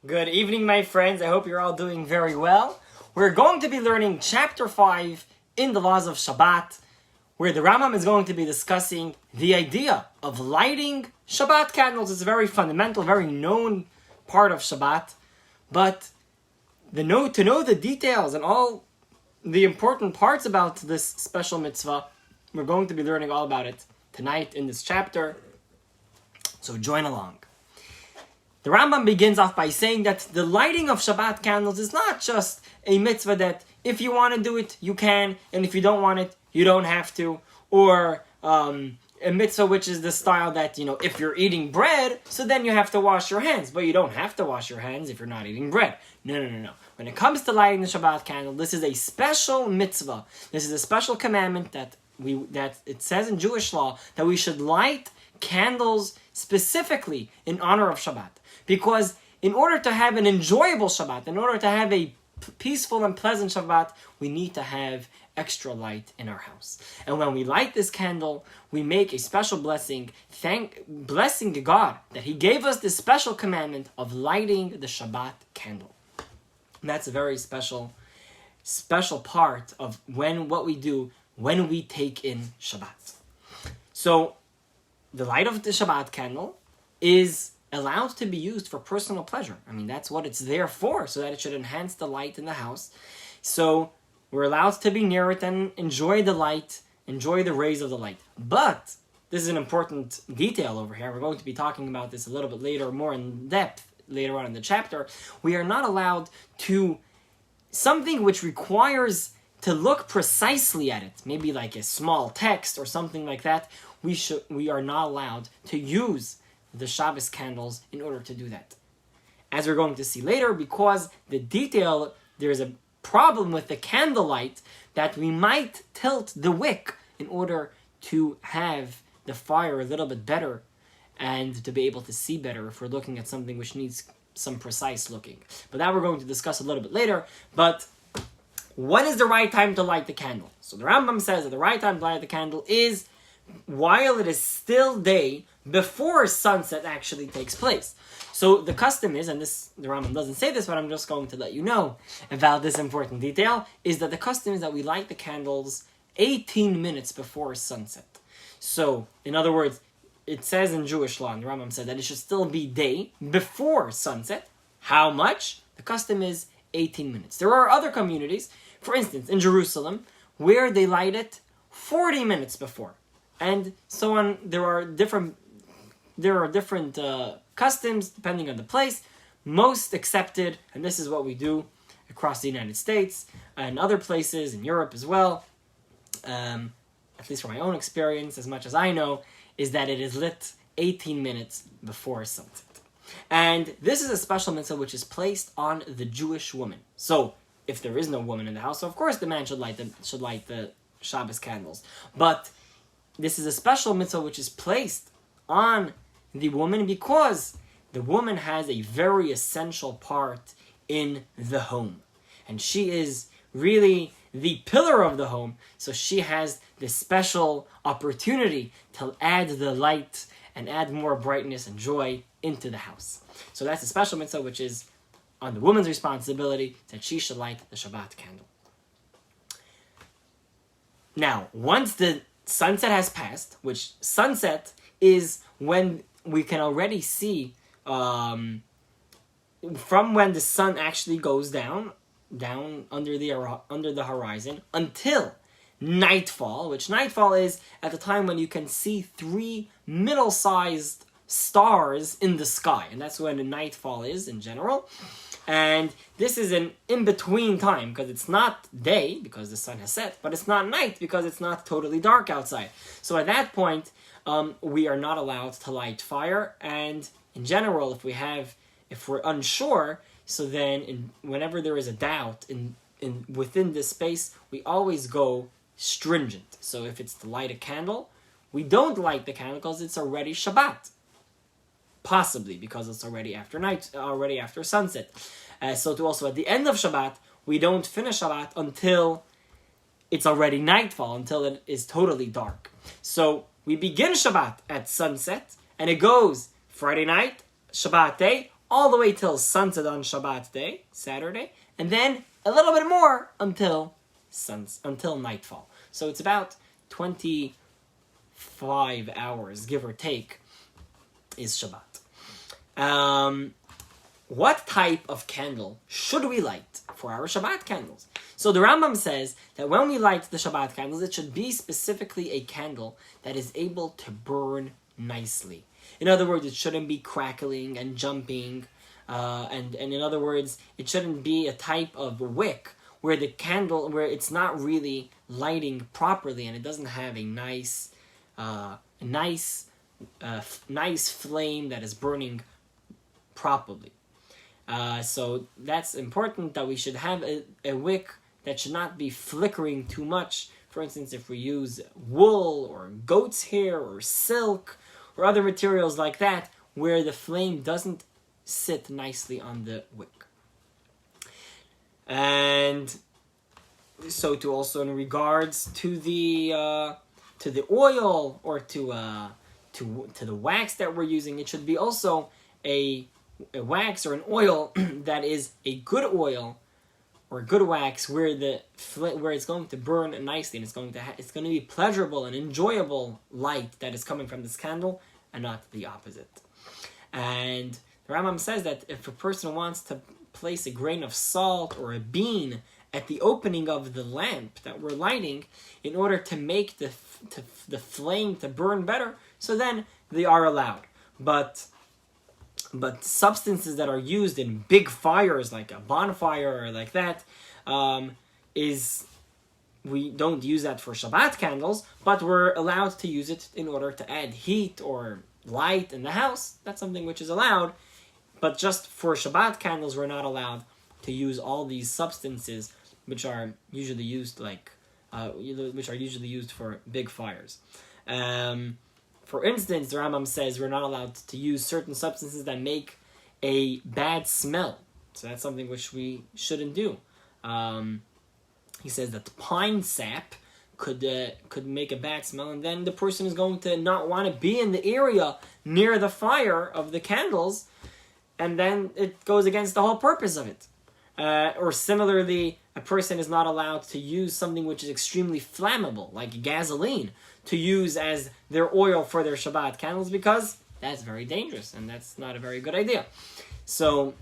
Good evening, my friends. I hope you're all doing very well. We're going to be learning Chapter 5 in the Laws of Shabbat, where the Rambam is going to be discussing the idea of lighting Shabbat candles. It's a very fundamental, very known part of Shabbat, but to know the details and all the important parts about this special mitzvah, we're going to be learning all about it tonight in this chapter, so join along. The Rambam begins off by saying that the lighting of Shabbat candles is not just a mitzvah that if you want to do it, you can, and if you don't want it, you don't have to, or a mitzvah which is the style that, if you're eating bread, so then you have to wash your hands, but you don't have to wash your hands if you're not eating bread. No. When it comes to lighting the Shabbat candle, this is a special mitzvah. This is a special commandment that it says in Jewish law that we should light candles specifically in honor of Shabbat. Because in order to have an enjoyable Shabbat, in order to have a peaceful and pleasant Shabbat, we need to have extra light in our house. And when we light this candle, we make a special blessing, blessing to God that He gave us this special commandment of lighting the Shabbat candle. And that's a very special part of what we do when we take in Shabbat. So, the light of the Shabbat candle is allowed to be used for personal pleasure. I mean, that's what it's there for, so that it should enhance the light in the house. So, we're allowed to be near it and enjoy the light, enjoy the rays of the light. But, this is an important detail over here. We're going to be talking about this a little bit later, more in depth, later on in the chapter. We are not allowed to, something which requires to look precisely at it, maybe like a small text or something like that, we are not allowed to use the Shabbos candles in order to do that. As we're going to see later, because there's a problem with the candlelight that we might tilt the wick in order to have the fire a little bit better and to be able to see better if we're looking at something which needs some precise looking. But that we're going to discuss a little bit later. But when is the right time to light the candle? So the Rambam says that the right time to light the candle is while it is still day, before sunset actually takes place. So the custom is, and the Rambam doesn't say this, but I'm just going to let you know about this important detail, is that the custom is that we light the candles 18 minutes before sunset. So, in other words, it says in Jewish law, and the Rambam said that it should still be day before sunset. How much? The custom is 18 minutes. There are other communities, for instance, in Jerusalem, where they light it 40 minutes before. And so on. There are different customs depending on the place. Most accepted, and this is what we do across the United States and other places in Europe as well, at least from my own experience, as much as I know, is that it is lit 18 minutes before sunset. And this is a special mitzvah which is placed on the Jewish woman. So, if there is no woman in the house, so of course the man should light the Shabbos candles. But this is a special mitzvah which is placed on the woman because the woman has a very essential part in the home. And she is really the pillar of the home, so she has this special opportunity to add the light and add more brightness and joy into the house. So that's a special mitzvah which is on the woman's responsibility, that she should light the Shabbat candle. Now, once the sunset has passed, which sunset is when we can already see from when the sun actually goes down under the horizon until nightfall, which nightfall is at the time when you can see 3 middle-sized stars in the sky, and that's when the nightfall is in general. And this is an in-between time, because it's not day, because the sun has set, but it's not night, because it's not totally dark outside. So at that point, we are not allowed to light fire, and in general, if we're unsure, so then whenever there is a doubt within this space, we always go stringent. So if it's to light a candle, we don't light the candle because it's already Shabbat. Possibly because it's already after sunset. So to also at the end of Shabbat, we don't finish Shabbat until it's already nightfall, until it is totally dark. So we begin Shabbat at sunset, and it goes Friday night, Shabbat day, all the way till sunset on Shabbat day, Saturday, and then a little bit more until nightfall. So it's about 25 hours, give or take, is Shabbat. What type of candle should we light for our Shabbat candles? So the Rambam says that when we light the Shabbat candles, it should be specifically a candle that is able to burn nicely. In other words, it shouldn't be crackling and jumping, and in other words, it shouldn't be a type of wick where the candle, where it's not really lighting properly and it doesn't have a nice flame that is burning properly. So that's important, that we should have a wick that should not be flickering too much. For instance, if we use wool or goat's hair or silk or other materials like that, where the flame doesn't sit nicely on the wick. And so to also in regards to the oil or to the wax that we're using, it should be also a wax or an oil that is a good oil or a good wax where it's going to burn nicely, and it's going to be pleasurable and enjoyable light that is coming from this candle, and not the opposite. And the Rambam says that if a person wants to place a grain of salt or a bean at the opening of the lamp that we're lighting in order to make the flame to burn better, so then they are allowed. But substances that are used in big fires, like a bonfire or like that, we don't use that for Shabbat candles, but we're allowed to use it in order to add heat or light in the house. That's something which is allowed, but just for Shabbat candles, we're not allowed to use all these substances which are usually used for big fires. For instance, the Rambam says we're not allowed to use certain substances that make a bad smell. So that's something which we shouldn't do. He says that pine sap could make a bad smell, and then the person is going to not want to be in the area near the fire of the candles, and then it goes against the whole purpose of it. Or similarly, a person is not allowed to use something which is extremely flammable, like gasoline, to use as their oil for their Shabbat candles, because that's very dangerous, and that's not a very good idea. So,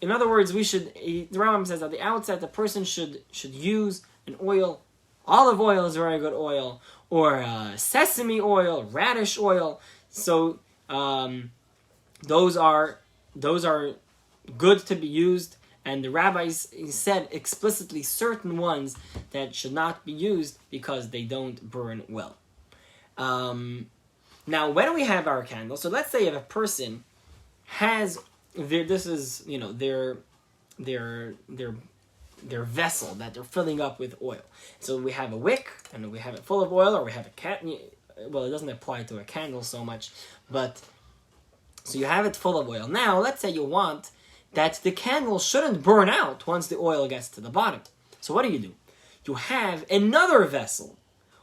in other words, the Rambam says at the outset, the person should use an oil. Olive oil is a very good oil, or sesame oil, radish oil. So, those are good to be used. And the rabbis said explicitly certain ones that should not be used because they don't burn well. Now, when we have our candles, so let's say if a person has their vessel that they're filling up with oil. So we have a wick, and we have it full of oil, or we have well, it doesn't apply to a candle so much, but so you have it full of oil. Now, let's say you want that the candle shouldn't burn out once the oil gets to the bottom. So what do? You have another vessel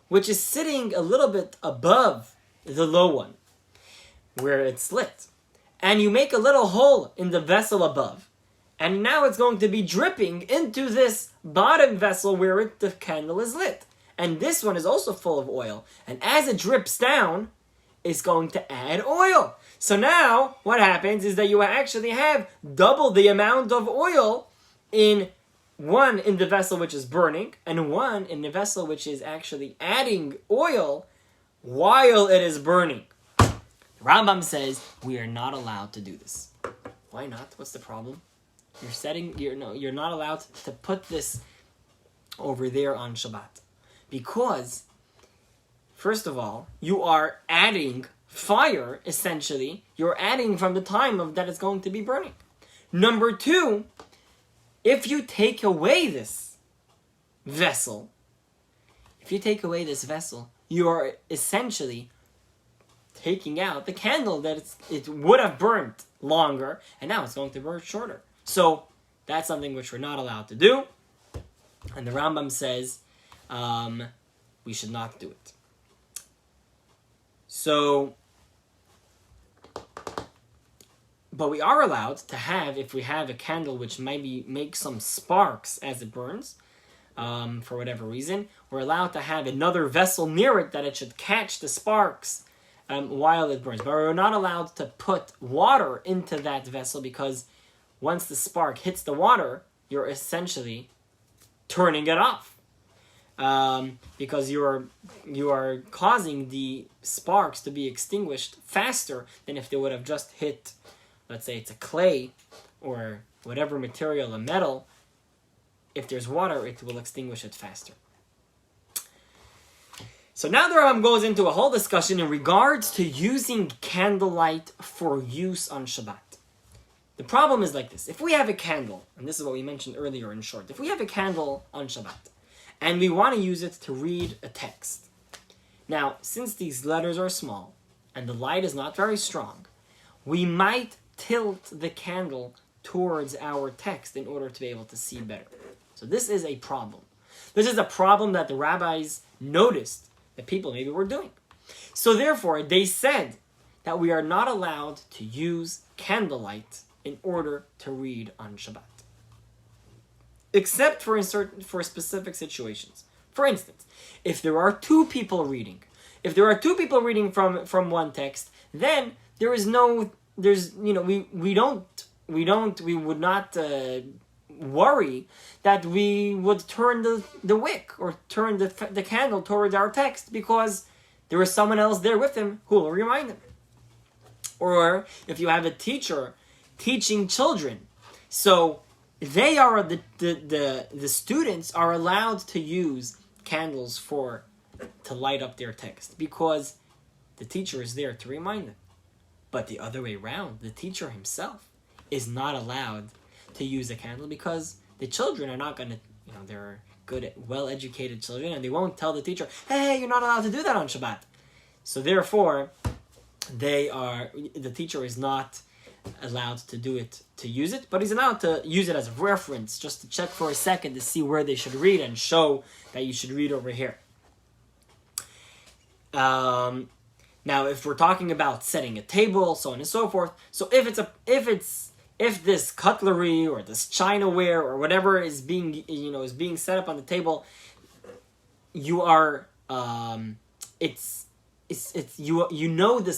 which is sitting a little bit above the low one where it's lit. And you make a little hole in the vessel above. And now it's going to be dripping into this bottom vessel where the candle is lit. And this one is also full of oil. And as it drips down, it's going to add oil. So now, what happens is that you actually have double the amount of oil in one in the vessel which is burning, and one in the vessel which is actually adding oil while it is burning. Rambam says we are not allowed to do this. Why not? What's the problem? You're not allowed to put this over there on Shabbat. Because, first of all, you are adding fire, essentially. You're adding from the time that it's going to be burning. Number two, if you take away this vessel, you are essentially taking out the candle that it would have burnt longer, and now it's going to burn shorter. So that's something which we're not allowed to do. And the Rambam says we should not do it. So But we are allowed to have, if we have a candle which maybe makes some sparks as it burns, for whatever reason, we're allowed to have another vessel near it that it should catch the sparks while it burns. But we're not allowed to put water into that vessel, because once the spark hits the water, you're essentially turning it off. Because you are causing the sparks to be extinguished faster than if they would have just hit, let's say it's a clay or whatever material, a metal. If there's water, it will extinguish it faster. So now the Rambam goes into a whole discussion in regards to using candlelight for use on Shabbat. The problem is like this. If we have a candle, and this is what we mentioned earlier in short, if we have a candle on Shabbat, and we want to use it to read a text. Now, since these letters are small, and the light is not very strong, we might tilt the candle towards our text in order to be able to see better. So this is a problem. This is a problem that the rabbis noticed that people maybe were doing. So therefore, they said that we are not allowed to use candlelight in order to read on Shabbat. Except for specific situations. For instance, if there are two people reading, from one text, then we would not worry that we would turn the wick or turn the candle towards our text, because there is someone else there with him who will remind him. Or if you have a teacher teaching children, so they are the students are allowed to use candles to light up their text, because the teacher is there to remind them. But the other way around, the teacher himself is not allowed to use a candle, because the children are not going to, they're good, well-educated children, and they won't tell the teacher, hey, you're not allowed to do that on Shabbat. So therefore, the teacher is not allowed to use it, but he's allowed to use it as a reference, just to check for a second to see where they should read and show that you should read over here. Now, if we're talking about setting a table, so on and so forth, so if this cutlery or this chinaware or whatever is being set up on the table, you are this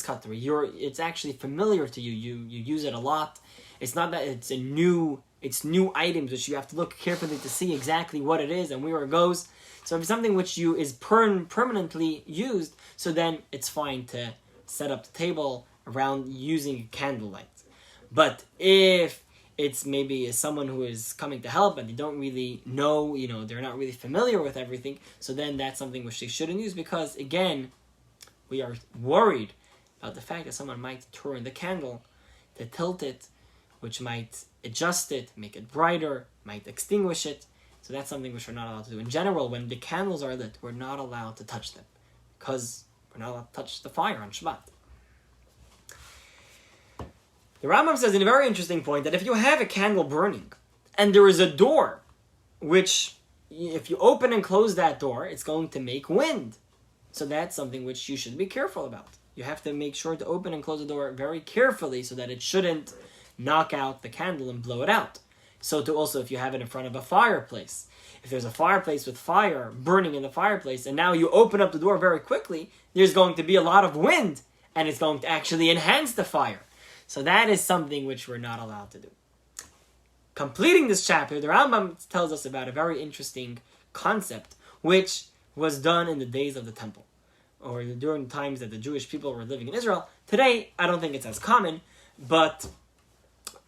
cutlery. It's actually familiar to you. You use it a lot. It's not that it's new items which you have to look carefully to see exactly what it is and where it goes. So if it's something which is permanently used, so then it's fine to set up the table around using candlelight. But if it's maybe someone who is coming to help and they don't really know, they're not really familiar with everything, so then that's something which they shouldn't use, because again, we are worried about the fact that someone might turn the candle to tilt it, which might adjust it, make it brighter, might extinguish it. So that's something which we're not allowed to do. In general, when the candles are lit, we're not allowed to touch them, because we're not allowed to touch the fire on Shabbat. The Rambam says in a very interesting point that if you have a candle burning and there is a door, which if you open and close that door, it's going to make wind. So that's something which you should be careful about. You have to make sure to open and close the door very carefully so that it shouldn't knock out the candle and blow it out. So to also, if you have it in front of a fireplace, if there's a fireplace with fire burning in the fireplace, and now you open up the door very quickly, there's going to be a lot of wind, and it's going to actually enhance the fire. So that is something which we're not allowed to do. Completing this chapter, the Rambam tells us about a very interesting concept, which was done in the days of the temple, or during the times that the Jewish people were living in Israel. Today, I don't think it's as common, but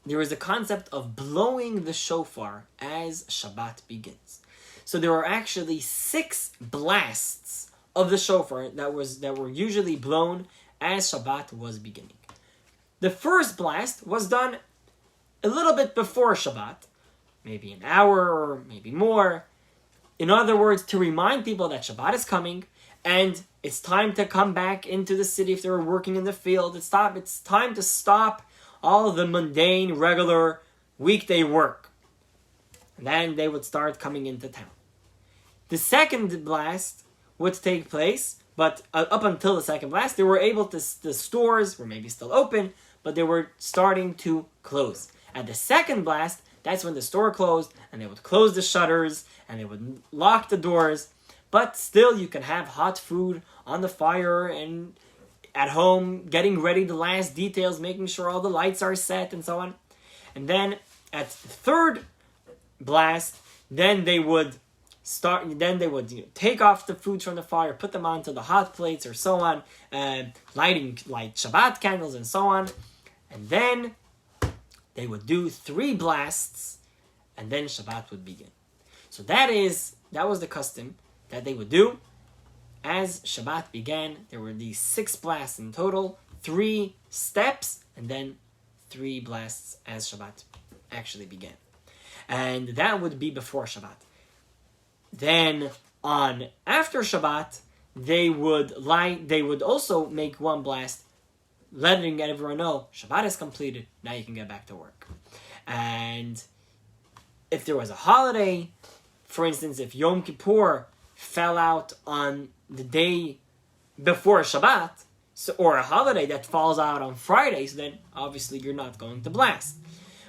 there is a concept of blowing the shofar as Shabbat begins. So there are actually 6 blasts of the shofar that were usually blown as Shabbat was beginning. The first blast was done a little bit before Shabbat, maybe an hour or maybe more. In other words, to remind people that Shabbat is coming and it's time to come back into the city if they were working in the field. It's time to stop all the mundane, regular weekday work. And then they would start coming into town. The second blast would take place, but up until the second blast, they were able to, the stores were maybe still open, but they were starting to close. At the second blast, that's when the store closed, and they would close the shutters, and they would lock the doors. But still, you can have hot food on the fire and at home, getting ready the last details, making sure all the lights are set and so on. And then at the third blast, then they would take off the foods from the fire, put them onto the hot plates or so on, light Shabbat candles and so on. And then they would do 3 blasts, and then Shabbat would begin. So that was the custom that they would do. As Shabbat began, there were these 6 blasts in total, 3 steps, and then 3 blasts as Shabbat actually began. And that would be before Shabbat. Then after Shabbat, they would also make 1 blast, letting everyone know Shabbat is completed, now you can get back to work. And if there was a holiday, for instance, if Yom Kippur fell out on the day before Shabbat, or a holiday that falls out on Friday, so then obviously you're not going to blast.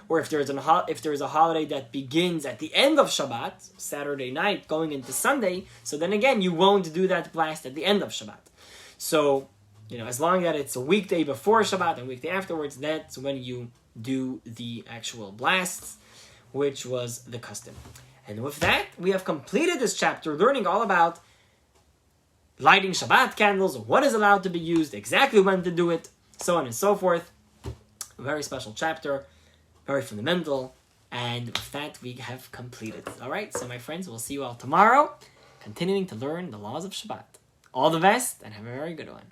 Or if there's a holiday that begins at the end of Shabbat, Saturday night going into Sunday, so then again you won't do that blast at the end of Shabbat. So, as long as it's a weekday before Shabbat and a weekday afterwards, that's when you do the actual blasts, which was the custom. And with that, we have completed this chapter, learning all about lighting Shabbat candles, what is allowed to be used, exactly when to do it, so on and so forth. A very special chapter, very fundamental, and with that, we have completed. All right, so my friends, we'll see you all tomorrow, continuing to learn the laws of Shabbat. All the best, and have a very good one.